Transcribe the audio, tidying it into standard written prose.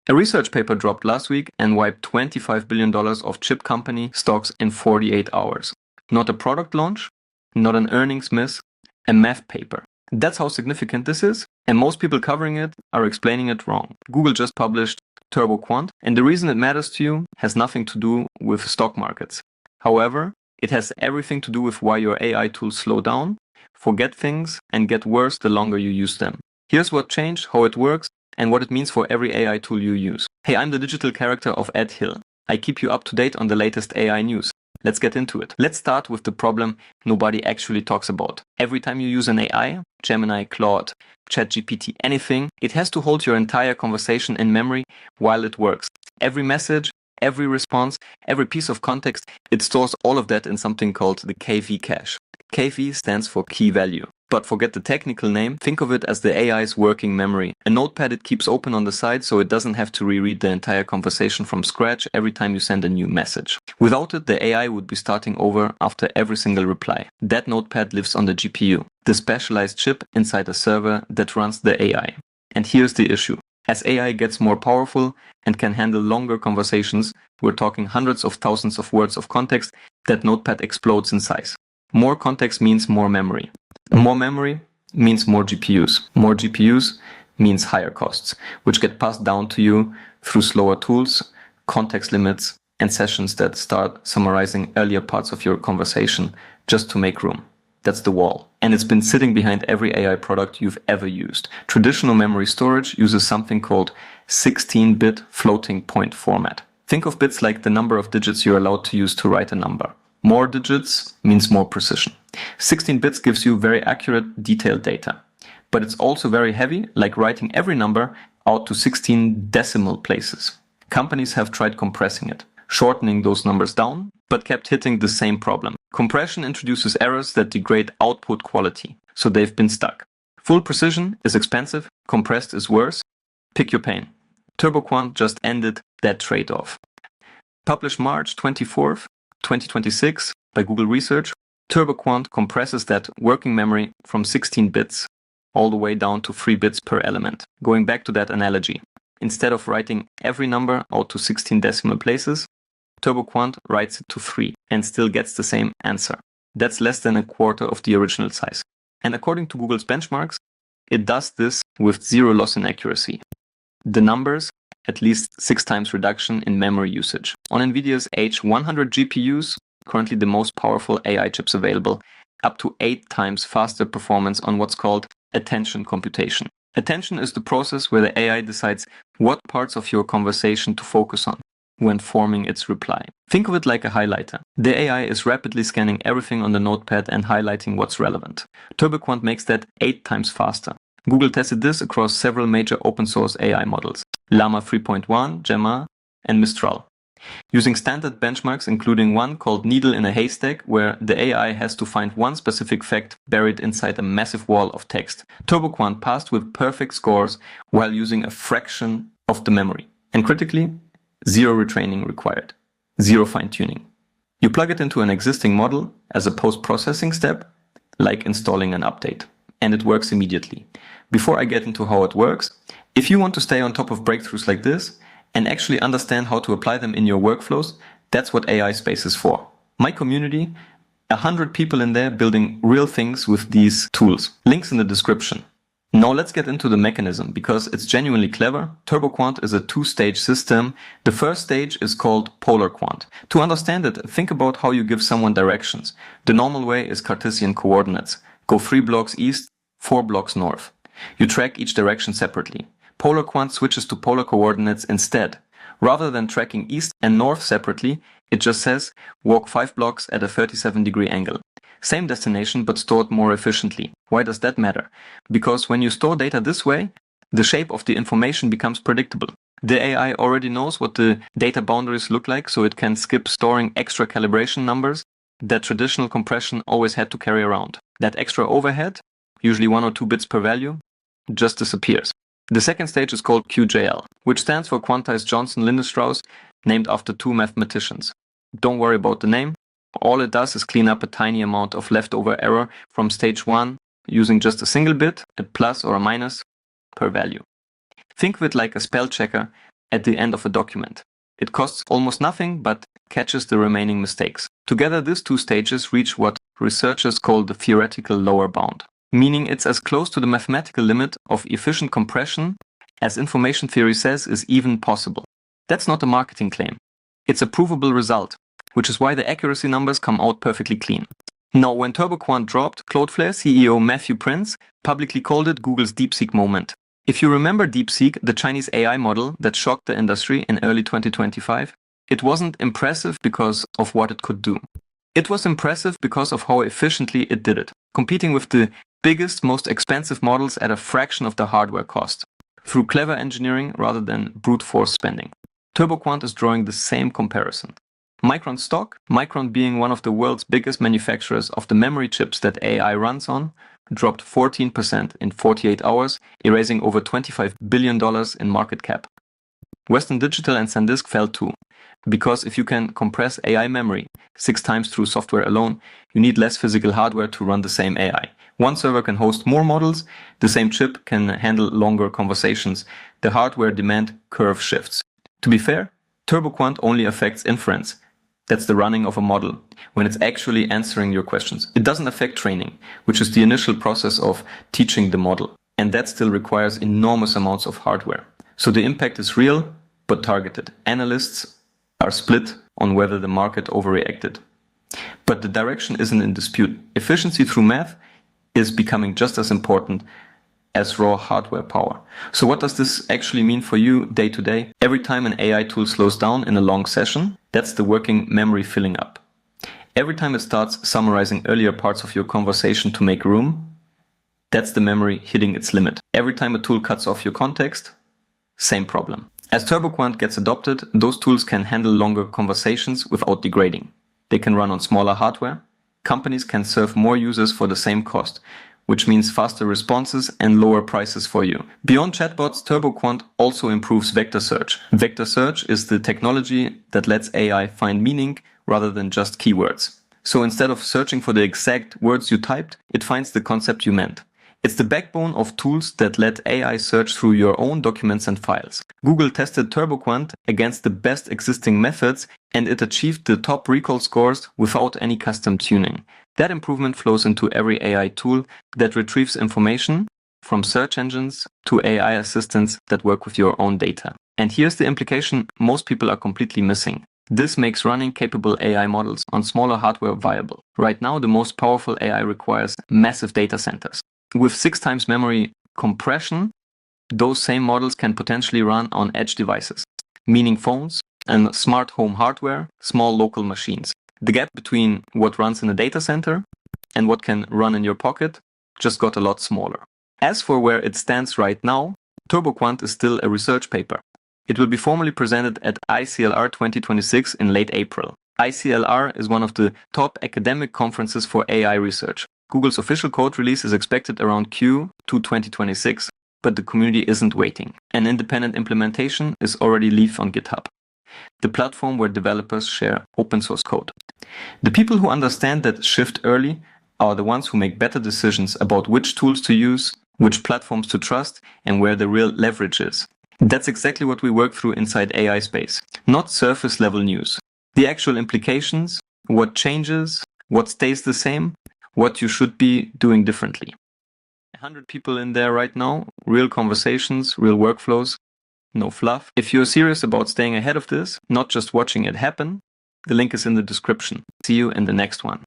A research paper dropped last week and wiped $25 billion of chip company stocks in 48 hours. Not a product launch, not an earnings miss, a math paper. That's how significant this is, and most people covering it are explaining it wrong. Google just published TurboQuant, and the reason it matters to you has nothing to do with stock markets. However, it has everything to do with why your AI tools slow down, forget things, and get worse the longer you use them. Here's what changed, how it works, and what it means for every AI tool you use. Hey, I'm the digital character of Ed Hill. I keep you up to date on the latest AI news. Let's get into it. Let's start with the problem nobody actually talks about. Every time you use an AI, Gemini, Claude, ChatGPT, anything, it has to hold your entire conversation in memory while it works. Every message, every response, every piece of context, it stores all of that in something called the KV cache. KV stands for key value. But forget the technical name, think of it as the AI's working memory. A notepad it keeps open on the side so it doesn't have to reread the entire conversation from scratch every time you send a new message. Without it, the AI would be starting over after every single reply. That notepad lives on the GPU, the specialized chip inside a server that runs the AI. And here's the issue. As AI gets more powerful and can handle longer conversations, we're talking hundreds of thousands of words of context, that notepad explodes in size. More context means more memory. More memory means more GPUs. More GPUs means higher costs, which get passed down to you through slower tools, context limits, and sessions that start summarizing earlier parts of your conversation just to make room. That's the wall. And it's been sitting behind every AI product you've ever used. Traditional memory storage uses something called 16-bit floating point format. Think of bits like the number of digits you're allowed to use to write a number. More digits means more precision. 16 bits gives you very accurate, detailed data. But it's also very heavy, like writing every number out to 16 decimal places. Companies have tried compressing it, shortening those numbers down, but kept hitting the same problem. Compression introduces errors that degrade output quality, so they've been stuck. Full precision is expensive, compressed is worse. Pick your pain. TurboQuant just ended that trade-off. Published March 24th, 2026 by Google Research, TurboQuant compresses that working memory from 16 bits all the way down to 3 bits per element. Going back to that analogy, instead of writing every number out to 16 decimal places, TurboQuant writes it to 3 and still gets the same answer. That's less than a quarter of the original size. And according to Google's benchmarks, it does this with zero loss in accuracy. The numbers, at least 6 times reduction in memory usage. On NVIDIA's H100 GPUs, currently the most powerful AI chips available, up to 8 times faster performance on what's called attention computation. Attention is the process where the AI decides what parts of your conversation to focus on when forming its reply. Think of it like a highlighter. The AI is rapidly scanning everything on the notepad and highlighting what's relevant. TurboQuant makes that 8 times faster. Google tested this across several major open source AI models, Llama 3.1, Gemma, and Mistral. Using standard benchmarks, including one called Needle in a Haystack, where the AI has to find one specific fact buried inside a massive wall of text. TurboQuant passed with perfect scores while using a fraction of the memory. And critically, zero retraining required, zero fine-tuning. You plug it into an existing model as a post-processing step, like installing an update, and it works immediately. Before I get into how it works, if you want to stay on top of breakthroughs like this and actually understand how to apply them in your workflows, that's what AI Space is for. My community, 100 people in there building real things with these tools. Links in the description. Now let's get into the mechanism, because it's genuinely clever. TurboQuant is a 2-stage system. The first stage is called polar quant. To understand it, think about how you give someone directions. The normal way is Cartesian coordinates. Go 3 blocks east, 4 blocks north. You track each direction separately. Polar quant switches to polar coordinates instead. Rather than tracking east and north separately, it just says walk 5 blocks at a 37-degree angle. Same destination, but stored more efficiently. Why does that matter? Because when you store data this way, the shape of the information becomes predictable. The AI already knows what the data boundaries look like, so it can skip storing extra calibration numbers that traditional compression always had to carry around. That extra overhead, usually 1 or 2 bits per value, just disappears. The second stage is called QJL, which stands for Quantized Johnson-Lindenstrauss, named after 2 mathematicians. Don't worry about the name. All it does is clean up a tiny amount of leftover error from stage 1 using just a single bit, a plus or a minus, per value. Think of it like a spell checker at the end of a document. It costs almost nothing, but catches the remaining mistakes. Together, these two stages reach what researchers call the theoretical lower bound, meaning it's as close to the mathematical limit of efficient compression as information theory says is even possible. That's not a marketing claim. It's a provable result, which is why the accuracy numbers come out perfectly clean. Now, when TurboQuant dropped, Cloudflare CEO Matthew Prince publicly called it Google's DeepSeek moment. If you remember DeepSeek, the Chinese AI model that shocked the industry in early 2025, it wasn't impressive because of what it could do. It was impressive because of how efficiently it did it, competing with the biggest, most expensive models at a fraction of the hardware cost, through clever engineering rather than brute force spending. TurboQuant is drawing the same comparison. Micron stock, Micron being one of the world's biggest manufacturers of the memory chips that AI runs on, dropped 14% in 48 hours, erasing over $25 billion in market cap. Western Digital and SanDisk fell too, because if you can compress AI memory 6 times through software alone, you need less physical hardware to run the same AI. One server can host more models, the same chip can handle longer conversations. The hardware demand curve shifts. To be fair, TurboQuant only affects inference. That's the running of a model, when it's actually answering your questions. It doesn't affect training, which is the initial process of teaching the model. And that still requires enormous amounts of hardware. So the impact is real, but targeted. Analysts are split on whether the market overreacted. But the direction isn't in dispute. Efficiency through math is becoming just as important as raw hardware power. So what does this actually mean for you day to day? Every time an AI tool slows down in a long session, that's the working memory filling up. Every time it starts summarizing earlier parts of your conversation to make room, that's the memory hitting its limit. Every time a tool cuts off your context, same problem. As TurboQuant gets adopted, those tools can handle longer conversations without degrading. They can run on smaller hardware. Companies can serve more users for the same cost, which means faster responses and lower prices for you. Beyond chatbots, TurboQuant also improves vector search. Vector search is the technology that lets AI find meaning rather than just keywords. So instead of searching for the exact words you typed, it finds the concept you meant. It's the backbone of tools that let AI search through your own documents and files. Google tested TurboQuant against the best existing methods, and it achieved the top recall scores without any custom tuning. That improvement flows into every AI tool that retrieves information, from search engines to AI assistants that work with your own data. And here's the implication most people are completely missing. This makes running capable AI models on smaller hardware viable. Right now, the most powerful AI requires massive data centers. With 6 times memory compression, those same models can potentially run on edge devices, meaning phones and smart home hardware, small local machines. The gap between what runs in a data center and what can run in your pocket just got a lot smaller. As for where it stands right now, TurboQuant is still a research paper. It will be formally presented at ICLR 2026 in late April. ICLR is one of the top academic conferences for AI research. Google's official code release is expected around Q2 2026, but the community isn't waiting. An independent implementation is already live on GitHub, the platform where developers share open source code. The people who understand that shift early are the ones who make better decisions about which tools to use, which platforms to trust, and where the real leverage is. That's exactly what we work through inside AI Space, not surface level news. The actual implications, what changes, what stays the same, what you should be doing differently. 100 people in there right now, real conversations, real workflows, no fluff. If you're serious about staying ahead of this, not just watching it happen, the link is in the description. See you in the next one.